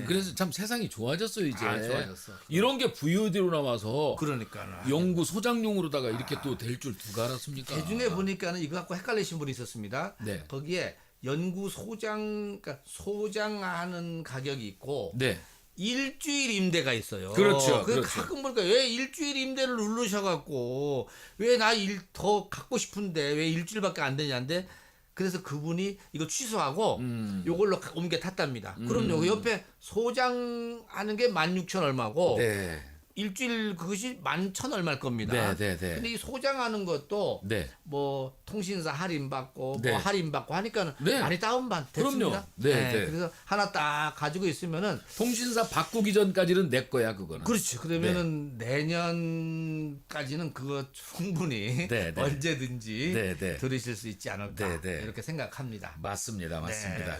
그래서 참 세상이 좋아졌어요 이제. 좋아졌어. 이런 게 VOD로 나와서 그러니까. 영구 소장용으로다가 이렇게 또 될 줄 누가 알았습니까? 대중에 보니까는 이거 갖고 헷갈리신 분이 있었습니다. 네. 거기에 연구 그러니까 소장하는 가격이 있고 네. 일주일 임대가 있어요. 그렇죠. 그 가끔 보니까 왜 일주일 임대를 누르셔갖고 왜 나 더 갖고 싶은데 왜 일주일밖에 안 되냐는데 그래서 그분이 이거 취소하고 요걸로 옮겨 탔답니다. 그럼 요 옆에 소장하는 게 16,000 얼마고 네. 일주일 그것이 11,000 얼마일 겁니다. 네. 근데 이 소장하는 것도 네. 뭐 통신사 할인 받고 네. 뭐 할인 받고 하니까는 네. 많이 다운받 됐습니다. 그럼요. 네. 그래서 하나 딱 가지고 있으면은 통신사 바꾸기 전까지는 내 거야 그거는. 그렇지. 그러면은 내년까지는 그거 충분히 네. 언제든지 네. 들으실 수 있지 않을까 네. 이렇게 생각합니다. 맞습니다.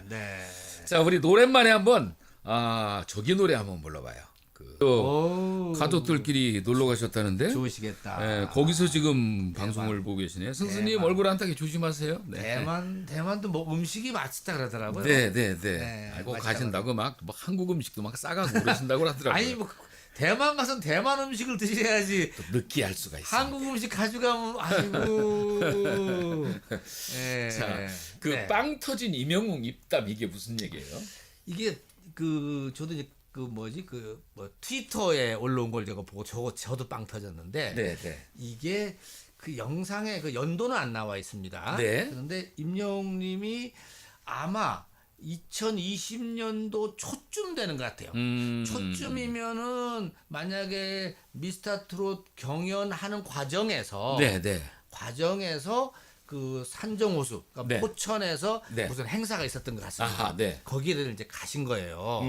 네. 자, 우리 노랫말에 한번 저기 노래 한번 불러봐요. 또 가족들끼리 놀러 가셨다는데. 좋으시겠다. 예, 거기서 지금 방송을 보고 계시네요. 선생님 얼굴 안 타게 조심하세요. 네. 대만도 뭐 음식이 맛있다 그러더라고요. 네. 알고 맛있다 가신다고 막 한국 음식도 막 싸가고 그러신다고 하더라고요. 아니 뭐 대만 가서 대만 음식을 드셔야지. 또 느끼할 수가 있어요. 한국 음식 가져가면 아이고. 자, 그 빵 터진 이명웅 입담 이게 무슨 얘기예요? 이게 저도 이제 트위터에 올라온 걸 제가 보고 저도 빵 터졌는데 네. 이게 그 영상에 그 연도는 안 나와 있습니다. 네. 그런데 임영웅님이 아마 2020년도 초쯤 되는 것 같아요. 초쯤이면은 만약에 미스터트롯 경연하는 과정에서 그 산정호수, 그러니까 네. 포천에서 네. 무슨 행사가 있었던 것 같습니다. 아하, 네. 거기를 이제 가신 거예요.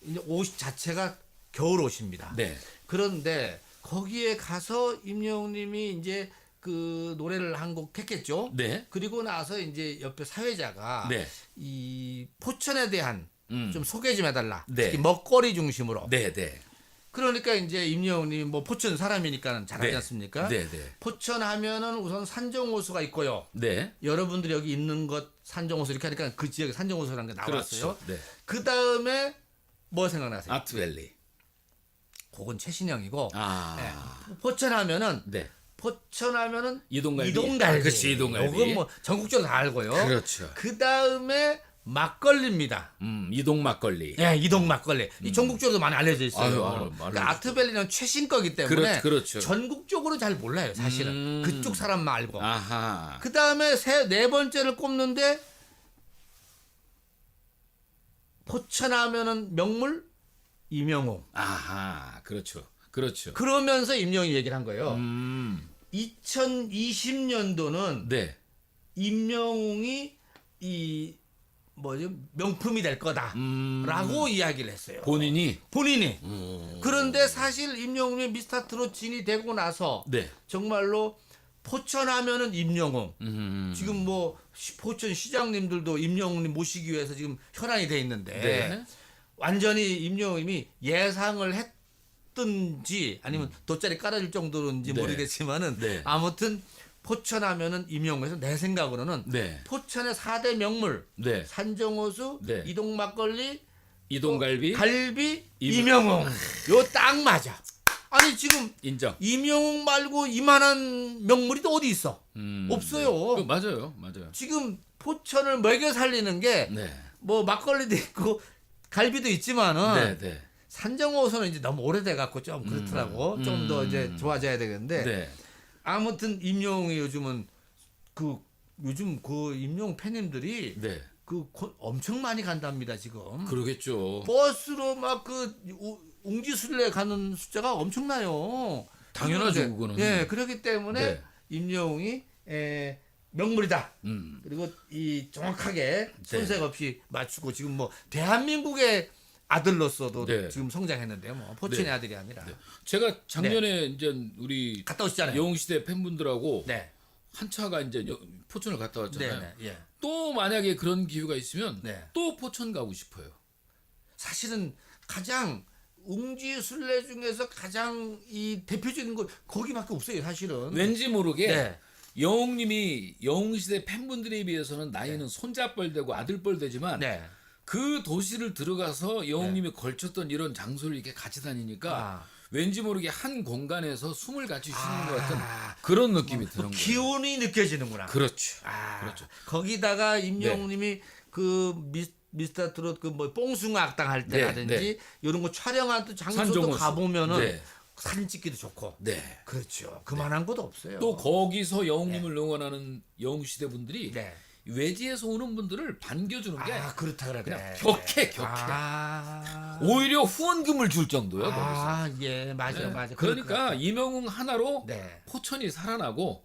이제 옷 자체가 겨울 옷입니다. 네. 그런데 거기에 가서 임영웅님이 이제 그 노래를 한 곡 했겠죠. 네. 그리고 나서 이제 옆에 사회자가 네. 이 포천에 대한 좀 소개 좀 해달라. 네. 특히 먹거리 중심으로. 네. 그러니까 이제 임영웅님 뭐 포천 사람이니까 잘하지 않습니까? 네. 포천 하면은 우선 산정호수가 있고요. 네. 여러분들이 여기 있는 것 산정호수 이렇게 하니까 그 지역에 산정호수라는 게 나왔어요. 그렇죠. 네. 그 다음에 뭐 생각나세요? 아트밸리. 그건 최신형이고. 네. 포천하면은 네. 포천하면은 이동갈비. 이동갈비. 그렇지, 이동갈비. 이건 뭐 전국적으로 다 알고요. 그렇죠. 그 다음에 막걸리입니다. 이동 막걸리. 예, 이동 막걸리. 이 전국적으로 많이 알려져 있어요. 아유, 그러니까 아트밸리는 최신 거기 때문에 그렇죠. 전국적으로 잘 몰라요, 사실은. 그쪽 사람 말고. 아하. 그 다음에 네 번째를 꼽는데 포천하면은 명물 임영웅. 아하, 그렇죠. 그러면서 임영웅이 얘기를 한 거예요. 2020년도는 네. 임영웅이 이 뭐죠 명품이 될 거다라고 이야기를 했어요. 본인이. 그런데 사실 임영웅의 미스터트롯 진이 되고 나서 네. 정말로 포천하면은 임영웅. 지금 뭐 포천 시장님들도 임영웅님 모시기 위해서 지금 혈안이 돼 있는데 네. 완전히 임영웅님이 예상을 했든지 아니면 돗자리 깔아줄 정도인지 네. 모르겠지만은 네. 아무튼 포천하면은 임영웅에서 내 생각으로는 네. 포천의 4대 명물 네. 산정호수, 네. 이동 막걸리, 이동갈비. 갈비, 임영웅. 요 딱 맞아. 아니 지금 인정. 임영웅 말고 이만한 명물이 또 어디 있어? 없어요. 네. 맞아요. 지금 포천을 먹여 살리는 게 뭐 네. 막걸리도 있고 갈비도 있지만은 네. 산정호수는 이제 너무 오래돼 갖고 좀 그렇더라고. 좀 더 이제 좋아져야 되겠는데. 네. 아무튼 임영웅이 요즘 그 임영웅 팬님들이 네. 엄청 많이 간답니다 지금. 그러겠죠. 버스로 막 웅지순례 가는 숫자가 엄청나요. 당연하죠, 그거는. 예, 그렇기 때문에 네. 임영웅이 명물이다. 그리고 이 정확하게 손색 없이 맞추고 지금 뭐 대한민국의 아들로서도 네. 지금 성장했는데요. 뭐 포천의 네. 아들이 아니라. 제가 작년에 이제 우리 갔다 오시잖아요. 영웅시대 팬분들하고 네. 한 차가 이제 포천을 갔다 왔잖아요. 네. 예. 또 만약에 그런 기회가 있으면 네. 또 포천 가고 싶어요. 사실은 가장 웅지순례 중에서 가장 이 대표적인 거 거기밖에 없어요, 사실은. 왠지 모르게 네. 영웅님이 영웅시대 팬분들에 비해서는 나이는 손자뻘 되고 아들뻘 되지만 네. 그 도시를 들어가서 영웅님이 걸쳤던 이런 장소를 이렇게 같이 다니니까 왠지 모르게 한 공간에서 숨을 같이 쉬는 것 같은 그런 느낌이 드는 거예요. 기운이 느껴지는구나. 그렇죠. 그렇죠. 거기다가 임영웅님이 그 미스터트롯 그 뭐 뽕숭아 악당 할 때라든지 이런 거 촬영한 또 장소도 산정호수. 가보면은 사진 찍기도 좋고. 네. 그렇죠. 그만한 곳 없어요. 또 거기서 영웅님을 응원하는 영웅시대 분들이 외지에서 오는 분들을 반겨주는 게 그렇다 그래. 그냥 격해. 오히려 후원금을 줄 정도요. 거기서. 예, 맞아. 그러니까 임영웅 하나로 포천이 살아나고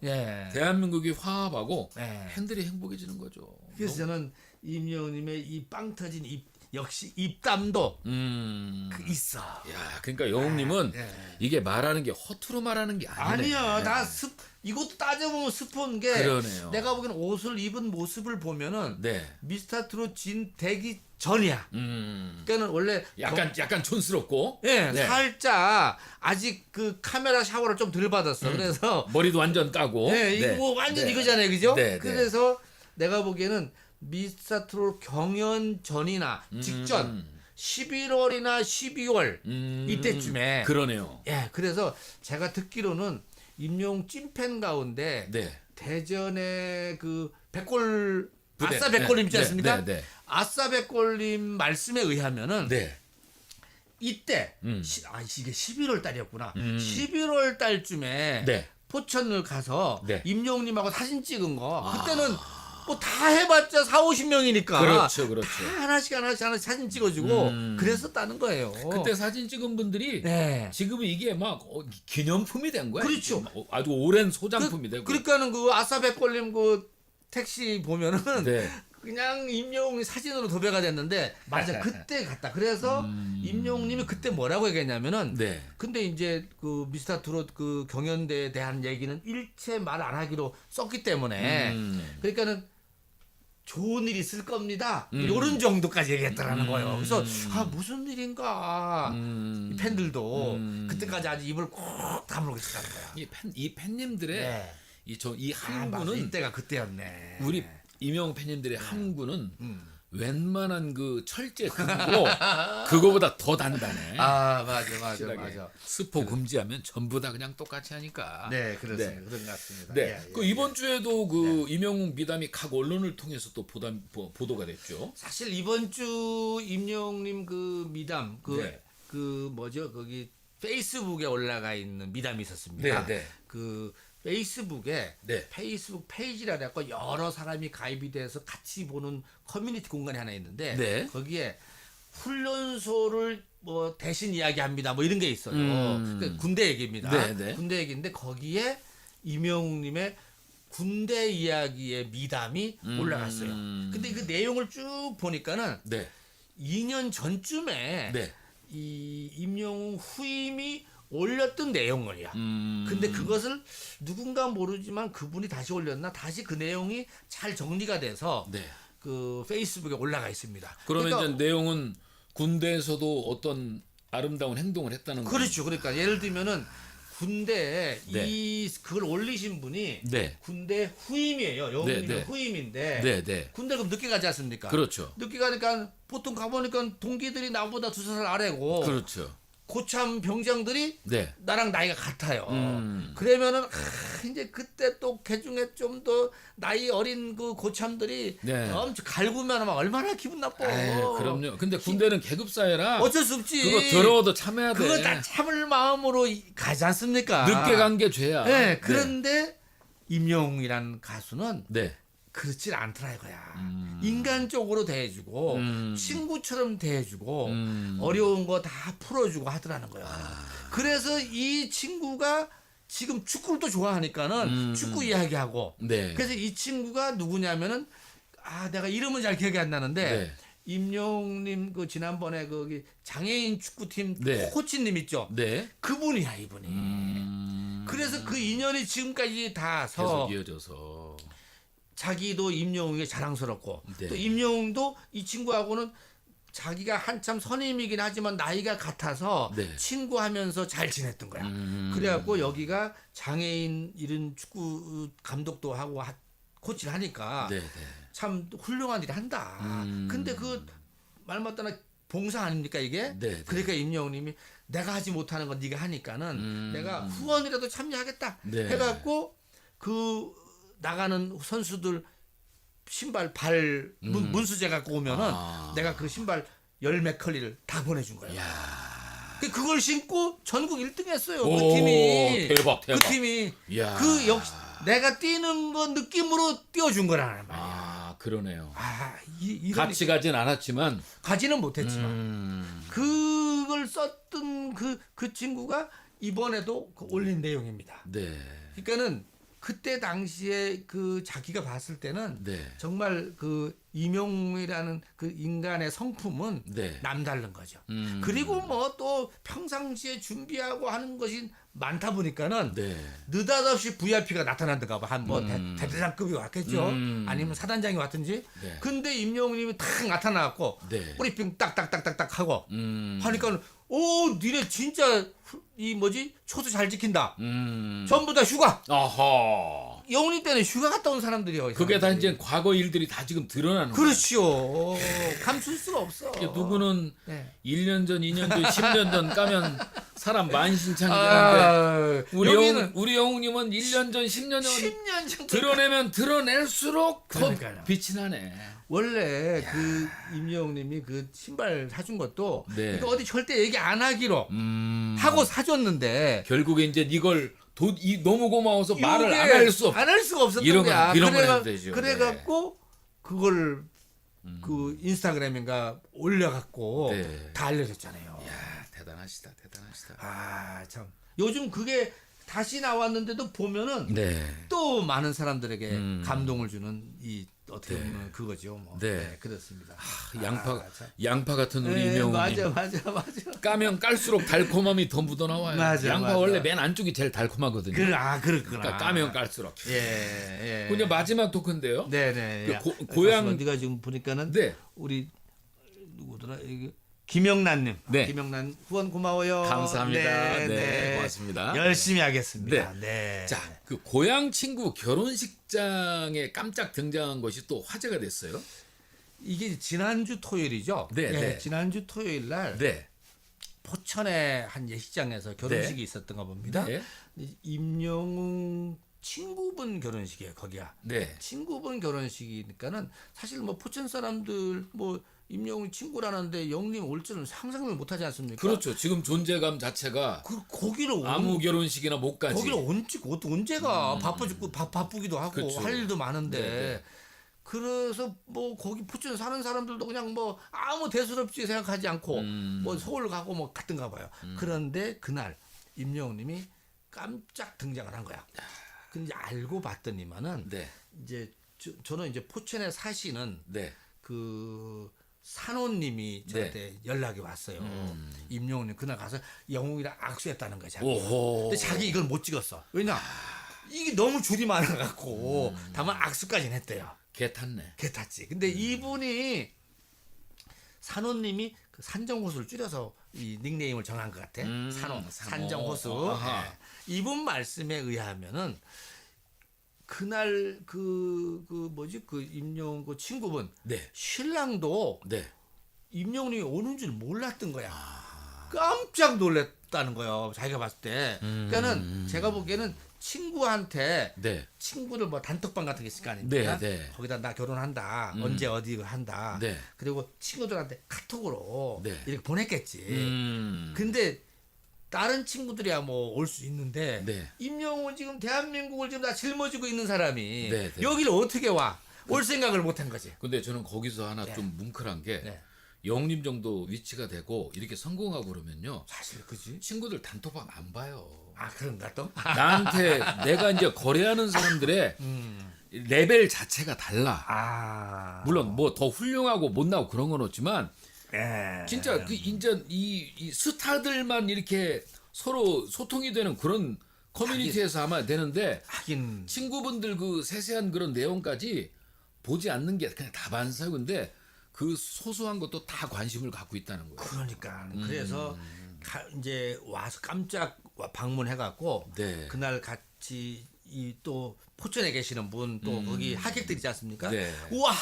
대한민국이 화합하고 팬들이 행복해지는 거죠. 그래서 저는 임영웅님의 이 빵 터진 역시 입담도 있어. 야, 그러니까 영웅님은 이게 말하는 게 허투루 말하는 게 아니네. 아니야, 이것도 따져보면 스폰 게 그러네요. 내가 보기엔 옷을 입은 모습을 보면은 미스터트롯 진 되기 전이야. 그때는 원래 약간 촌스럽고, 살짝 아직 그 카메라 샤워를 좀 덜 받았어. 그래서 머리도 완전 까고, 이거 뭐 완전 이거잖아요, 그죠? 그래서 내가 보기에는 미스터트롯 경연 전이나 직전 11월이나 12월 이때쯤에 그러네요. 그래서 제가 듣기로는 임영웅 찐팬 가운데 대전의 그 백골 아싸 백골님 있지 않습니까? 아싸 백골님 말씀에 의하면은 이때 이게 11월 달이었구나. 11월 달쯤에 포천을 가서 임영웅님하고 사진 찍은 거 그때는 뭐 다 해봤자 4-50명이니까 그렇죠. 다 하나씩 사진 찍어주고 그랬었다는 거예요. 그때 사진 찍은 분들이 지금은 이게 막 기념품이 된 거야. 그렇죠. 아주 오랜 소장품이 되고. 그러니까는 그 아싸 백골님 그 택시 보면은 그냥 임영웅이 사진으로 도배가 됐는데 맞아 그때 갔다. 그래서 임영웅님이 그때 뭐라고 얘기했냐면은 근데 이제 그 미스터트롯 그 경연대에 대한 얘기는 일체 말 안 하기로 썼기 때문에 그러니까는 좋은 일 있을 겁니다. 이런 정도까지 얘기했더라는 거예요. 그래서 무슨 일인가 팬들도 그때까지 아주 입을 꼭 다물고 있었다는 거야. 이 팬님들의 이 함구는 이때가 그때였네. 우리 임영웅 팬님들의 함구는 웬만한 그 철제 금고 그거보다 더 단단해. 아 맞아. 스포 금지하면 전부 다 그냥 똑같이 하니까. 네 그렇습니다. 그런 것 같습니다. 네. 그 이번 주에도 그 임영웅 미담이 각 언론을 통해서 또 보도가 됐죠. 사실 이번 주 임영웅님 그 미담 네. 그 뭐죠 거기 페이스북에 올라가 있는 미담이 있었습니다. 네. 그 페이스북에 네. 페이스북 페이지라 해갖고 여러 사람이 가입이 돼서 같이 보는 커뮤니티 공간이 하나 있는데 네. 거기에 훈련소를 뭐 대신 이야기합니다 뭐 이런 게 있어요. 그러니까 군대 얘기입니다. 네. 군대 얘기인데 거기에 임영웅님의 군대 이야기의 미담이 올라갔어요. 근데 그 내용을 쭉 보니까는 네. 2년 전쯤에 네. 이 임영웅 후임이 올렸던 내용이야. 근데 그것을 누군가 모르지만 그분이 다시 올렸나 다시 그 내용이 잘 정리가 돼서 네. 그 페이스북에 올라가 있습니다. 그러면 그러니까, 이제 내용은 군대에서도 어떤 아름다운 행동을 했다는 거죠. 그렇죠. 그러니까 예를 들면은 군대에 네. 그걸 올리신 분이 네. 군대 후임이에요. 영웅님의 네. 후임인데 네. 군대 그럼 늦게 가지 않습니까? 그렇죠. 늦게 가니까 보통 가보니까 동기들이 나보다 2살 아래고 그렇죠. 고참 병장들이 네. 나랑 나이가 같아요. 그러면은 이제 그때 또 개중에 좀 더 나이 어린 그 고참들이 네. 엄청 갈구면 막 얼마나 기분 나빠. 에이, 그럼요. 근데 군대는 계급 사회라 어쩔 수 없지. 그거 더러워도 참아야 돼. 그거 다 참을 마음으로 가지 않습니까? 늦게 간 게 죄야. 네. 그런데 임영웅이란 가수는 네. 그렇지 않더라 이거야. 인간적으로 대해주고 친구처럼 대해주고 어려운 거 다 풀어주고 하더라는 거야. 그래서 이 친구가 지금 축구를 또 좋아하니까는 축구 이야기하고 네. 그래서 이 친구가 누구냐면은 내가 이름은 잘 기억이 안 나는데 네. 임영웅님 그 지난번에 거기 장애인 축구팀 네. 코치님 있죠. 네. 그분이야 이분이. 그래서 그 인연이 지금까지 닿아서 계속 이어져서. 자기도 임영웅이 자랑스럽고 네. 또 임영웅도 이 친구하고는 자기가 한참 선임이긴 하지만 나이가 같아서 네. 친구하면서 잘 지냈던 거야. 그래갖고 여기가 장애인 이런 축구 감독도 하고 코치를 하니까 네. 참 훌륭한 일을 한다. 근데 그 말 맞다나 봉사 아닙니까 이게? 네. 그러니까 임영웅님이 내가 하지 못하는 건 네가 하니까는 내가 후원이라도 참여하겠다 네. 해갖고 그 나가는 선수들 신발 발 문수제 갖고 오면은 내가 그 신발 열 몇 컬리를 다 보내준 거야. 그걸 신고 전국 1등 했어요. 그 오, 팀이. 대박. 그 팀이. 야. 그 역시 내가 뛰는 거 느낌으로 띄워준 거라는 말이야. 그러네요. 이런 같이 가진 않았지만 가지는 못했지만 그걸 썼던 그 친구가 이번에도 그 올린 내용입니다. 네. 그러니까는 그때 당시에 그 자기가 봤을 때는 네. 정말 그 임영웅이라는 그 인간의 성품은 네. 남다른 거죠. 그리고 뭐 또 평상시에 준비하고 하는 것이 많다 보니까는 네. 느닷없이 VIP가 나타난다가 한뭐 대대장급이 왔겠죠. 아니면 사단장이 왔든지. 네. 근데 임영웅님이 탁 나타나갖고 네. 뿌리핑 딱딱딱딱딱 하고 하니까 니네 진짜 이 뭐지 초도 잘 지킨다. 전부 다 휴가. 아하. 영훈이 때는 휴가 갔다 온 사람들이요. 그게 다 이제 과거 일들이 다 지금 드러나는 거예요. 그렇죠. 감출 수가 없어. 누구는 네. 1년 전, 2년 전, 10년 전 까면 사람 만신창이라는데 우리 영웅님은 1년 전, 10년 전 10년 전 드러내면 드러낼수록 더 그러니까요. 빛이 나네. 원래 그 임영웅님이 그 신발 사준 것도 네. 이거 어디 절대 얘기 안 하기로 하고 사줬는데 결국에 이제 이걸 너무 고마워서 말을 안 할 수 없. 안 할 수가 없었던 이런 거야. 건 해도 되죠. 그래갖고 그걸 그 인스타그램인가 올려갖고 네. 다 알려졌잖아요. 이야, 대단하시다. 참 요즘 그게 다시 나왔는데도 보면은 네. 또 많은 사람들에게 감동을 주는 이 어떻게 보면 그거죠. 뭐. 네. 그렇습니다. 양파 같은 우리 네, 임영웅님. 맞아. 까면 깔수록 달콤함이 더 묻어 나와요. 맞아, 양파 맞아. 원래 맨 안쪽이 제일 달콤하거든요. 그렇구나. 그러니까 까면 깔수록. 예. 근데 마지막 토크인데요. 네네. 그 고향 네가 지금 보니까는 네. 우리 누구더라 이게 김영란님. 네. 김영란 후원 고마워요. 감사합니다. 네, 고맙습니다. 열심히 하겠습니다. 네. 자, 그 고향 친구 결혼식장에 깜짝 등장한 것이 또 화제가 됐어요. 이게 지난주 토요일이죠. 네, 네. 지난주 토요일 날 네. 포천의 한 예식장에서 결혼식이 네. 있었던가 봅니다. 네. 임영웅 친구분 결혼식이에요. 거기야. 네. 친구분 결혼식이니까는 사실 뭐 포천 사람들 뭐 임영웅 친구라는데 영림 올 줄은 상상을 못하지 않습니까? 그렇죠. 지금 존재감 자체가 거기를 아무 결혼식이나 못 가지. 거기를 언제가 바빠 죽고 바쁘기도 하고 그렇죠. 할 일도 많은데 네. 그래서 뭐 거기 포천 사는 사람들도 그냥 뭐 아무 대수롭지 생각하지 않고 뭐 서울 가고 뭐 갔던가 봐요. 그런데 그날 임영웅님이 깜짝 등장을 한 거야. 근데 알고 봤더니만은 네. 이제 저는 이제 포천에 사시는 네. 그 산호님이 저한테 연락이 왔어요. 임영웅님 그날 가서 영웅이랑 악수했다는 거야. 자기. 오호. 근데 자기 이걸 못 찍었어. 왜냐? 이게 너무 줄이 많아갖고 다만 악수까지는 했대요. 개 탔네. 개 탔지. 근데 이분이 산호님이 그 산정호수를 줄여서 이 닉네임을 정한 것 같아. 산호, 산정호수. 네. 이분 말씀에 의하면은 그날 그 뭐지 그 임영웅 그 친구분 네. 신랑도 네. 임영웅이 오는 줄 몰랐던 거야. 깜짝 놀랐다는 거예요. 자기가 봤을 때. 그러니까는 제가 보기에는 친구한테 네. 친구들 뭐 단톡방 같은 게 있을 거 아닙니까? 네, 네. 거기다 나 결혼한다. 언제 어디 한다. 네. 그리고 친구들한테 카톡으로 네. 이렇게 보냈겠지. 근데 다른 친구들이야 뭐 올 수 있는데 네. 임영웅은 지금 대한민국을 지금 다 짊어지고 있는 사람이 네, 네. 여기를 어떻게 와? 올 생각을 못 한 거지. 근데 저는 거기서 하나 좀 뭉클한 게 네. 영림 정도 위치가 되고 이렇게 성공하고 그러면요. 사실 그지? 친구들 단톡방 안 봐요. 아 그런가 또? 나한테 내가 이제 거래하는 사람들의 레벨 자체가 달라. 아 물론 뭐 더 훌륭하고 못나고 그런 건 없지만 예. 진짜 그 인전 이 스타들만 이렇게 서로 소통이 되는 그런 커뮤니티에서 아마 되는데 하긴 친구분들 그 세세한 그런 내용까지 보지 않는 게 그냥 다반사인데 그 소소한 것도 다 관심을 갖고 있다는 거예요. 그러니까 그래서 이제 와서 깜짝 방문해갖고 네. 그날 같이 이 또 포천에 계시는 분 또 거기 하객들 있지 않습니까? 네. 우와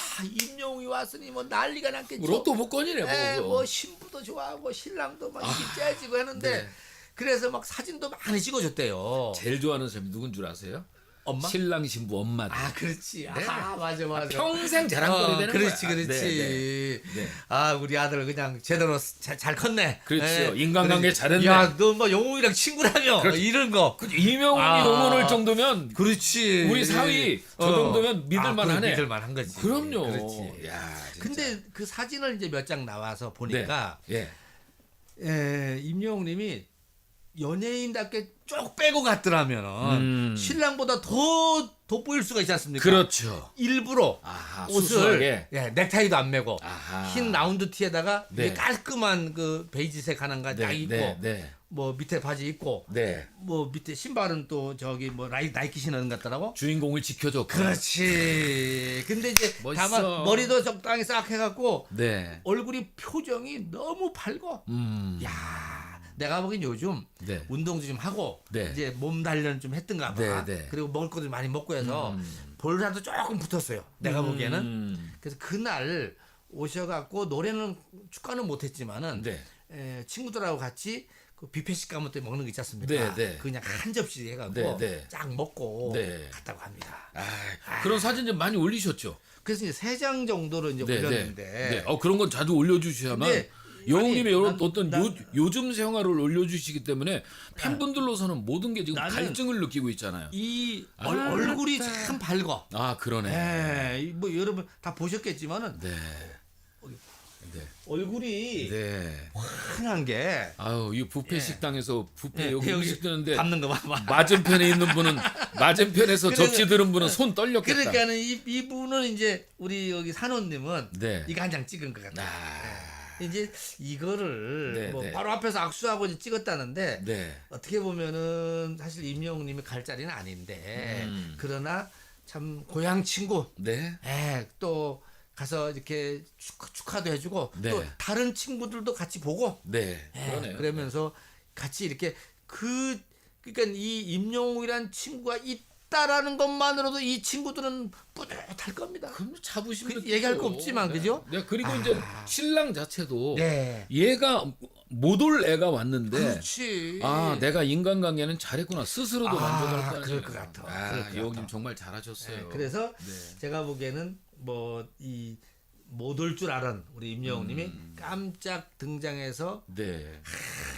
임영웅이 왔으니 뭐 난리가 났겠죠. 로또 복권이네 뭐. 뭐 신부도 좋아하고 신랑도 막 입이 째지고 하는데 네. 그래서 막 사진도 많이 찍어줬대요. 제일 좋아하는 사람이 누군 줄 아세요? 엄마? 신랑 신부 엄마들. 아 그렇지. 아 맞아. 평생 자랑거리 되는 그렇지, 거야. 그렇지. 네. 아 우리 아들 그냥 제대로 잘 컸네. 그렇죠. 인간관계 잘했네. 야너 뭐 영웅이랑 친구라며 그렇지. 이런 거. 이명웅이 넘어올 정도면 그렇지. 우리 사위 저 정도면 믿을만하네. 믿을만한 거지. 그럼요. 그렇지. 야, 진짜. 근데 그 사진을 이제 몇 장 나와서 보니까 예. 임영웅님이 연예인답게 쭉 빼고 갔더라면은 신랑보다 더 돋보일 수가 있지 않습니까? 그렇죠. 일부러 아하, 옷을 수수하게. 넥타이도 안 매고 아하. 흰 라운드 티에다가 네. 깔끔한 그 베이지색 하나가 딱 입고 네. 뭐 밑에 바지 입고 네. 뭐 밑에 신발은 또 저기 뭐 나이키 신는 것 같더라고. 주인공을 지켜줬고. 그렇지. 근데 이제 멋있어. 다만 머리도 적당히 싹 해갖고 네. 얼굴이 표정이 너무 밝어. 야, 내가 보기엔 요즘 네. 운동도 좀 하고 네. 이제 몸 단련 좀 했던가 봐. 네. 그리고 먹을 것도 많이 먹고 해서 볼살도 조금 붙었어요. 내가 보기에는. 음. 그래서 그날 오셔갖고 노래는 축가는 못했지만은 네. 친구들하고 같이 그 뷔페 식감을 또 먹는 거 있지 않습니까? 네. 그냥 한 접시 해갖고 네. 쫙 먹고 네. 갔다고 합니다. 그런 사진 좀 많이 올리셨죠? 그래서 이제 3장 정도로 이제 올렸는데. 네. 그런 건 자주 올려주셔야만 근데 영웅님의 아니, 이런 어떤 요즘 생활을 올려주시기 때문에 팬분들로서는 모든 게 지금 나는 갈증을 느끼고 있잖아요. 이 얼굴이 참 밝어. 아 그러네. 뭐 여러분 다 보셨겠지만은 네. 얼굴이 네. 흔한 게 아유 이 뷔페 식당에서 뷔페 여기 음식 드는데 담는 거 봐봐. 맞은편에 있는 분은 맞은편에서 그러니까- 접시 들은 분은 손 떨렸겠다. 그러니까는 이분은 이제 우리 여기 산호님은 네. 이거 한 장 찍은 것 같아요. 아, 이제 이거를 네, 뭐 네. 바로 앞에서 악수하고 이제 찍었다는데 네. 어떻게 보면은 사실 임영웅님이 갈 자리는 아닌데 그러나 참 고향 친구 네. 또 가서 이렇게 축하도 해주고 네. 또 다른 친구들도 같이 보고 네. 그러네요. 그러면서 같이 이렇게 그러니까 이 임영웅이란 친구가 있다라는 것만으로도 이 친구들은 뿌듯하다. 살 겁니다. 그럼 자부심 얘기할 거 없지만 그죠? 네, 그리고 이제 신랑 자체도 네. 얘가 못 올 애가 왔는데 그렇지. 내가 인간관계는 잘했구나 스스로도 만족할 거 아니에요. 그럴 것 같아. 이호님 정말 잘하셨어요. 네, 그래서 제가 보기에는 뭐 이 못 올 줄 알은 우리 임영웅님이 깜짝 등장해서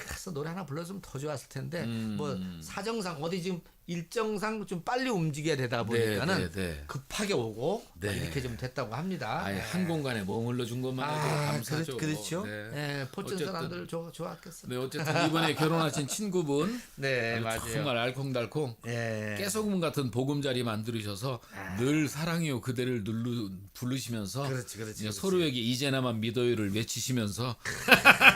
가서 노래 하나 불렀으면 더 좋았을 텐데 뭐 사정상 어디 지금 일정상 좀 빨리 움직여야 되다 보니까는 급하게 오고 이렇게 좀 됐다고 합니다. 한 공간에 머물러 준 것만 해도 감사죠. 그렇죠. 포천 사람들 좋았겠어요. 네, 어쨌든 이번에 결혼하신 친구분 맞아요. 정말 알콩달콩 깨소금 같은 보금자리 만들으셔서 늘 사랑해요 그대를 부르시면서 그렇지. 서로에게 이제나만 믿어요를 외치시면서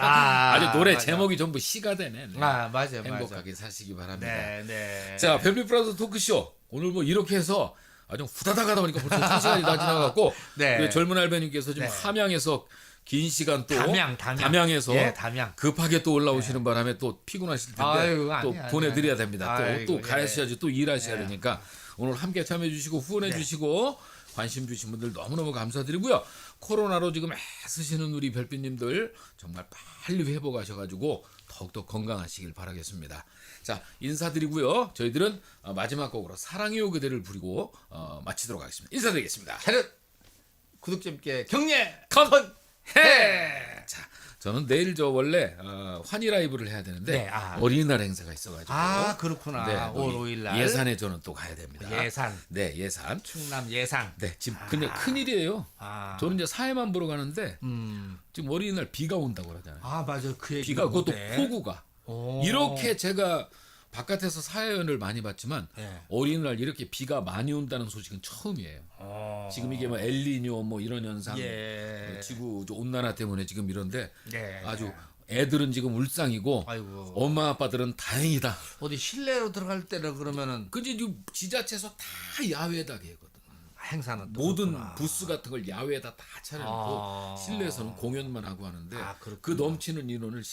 아주 노래 제목이 전부 시가 되네. 맞아요. 행복하게 사시기 바랍니다. 네. 자, 별빛 브라더 토크쇼 오늘 뭐 이렇게 해서 아주 후다닥 하다 보니까 벌써 1시간이 다 지나갔고 우리 젊은 알베님께서 지금 함양에서 긴 시간 또 담양에서 담양. 급하게 또 올라오시는 바람에 또 피곤하실 텐데 또 보내드려야 됩니다. 또 가셔야지 또 일하셔야 되니까 오늘 함께 참여해 주시고 후원해 주시고 관심 주신 분들 너무너무 감사드리고요. 코로나로 지금 애쓰시는 우리 별빛님들 정말 빨리 회복하셔가지고 더욱더 건강하시길 바라겠습니다. 자, 인사드리고요. 저희들은 마지막 곡으로 사랑해요 그대를 부르고 마치도록 하겠습니다. 인사드리겠습니다. 차렷 구독자님께 격려 해. 자, 저는 내일 원래 환희 라이브를 해야 되는데 어린이날 행사가 있어가지고 그렇구나. 5월 5일 날 예산에 저는 또 가야 됩니다. 예산. 예산. 충남 예산. 지금 근데 큰 일이에요. 저는 이제 사회만 보러 가는데 지금 어린이날 비가 온다고 그러잖아요. 맞아. 그 얘기. 비가 그것도 폭우가. 이렇게 제가 바깥에서 사연을 많이 봤지만 어린이날 이렇게 비가 많이 온다는 소식은 처음이에요. 지금 이게 뭐 엘니뇨 뭐 이런 현상, 지구 온난화 때문에 지금 이런데 아주 애들은 지금 울상이고 엄마 아빠들은 다행이다. 어디 실내로 들어갈 때는 그러면은 그지 지자체에서 다 야외에다 하거든. 행사는 모든 그렇구나. 부스 같은 걸 야외에다 다 차려놓고 실내에서는 공연만 하고 하는데 그 넘치는 인원을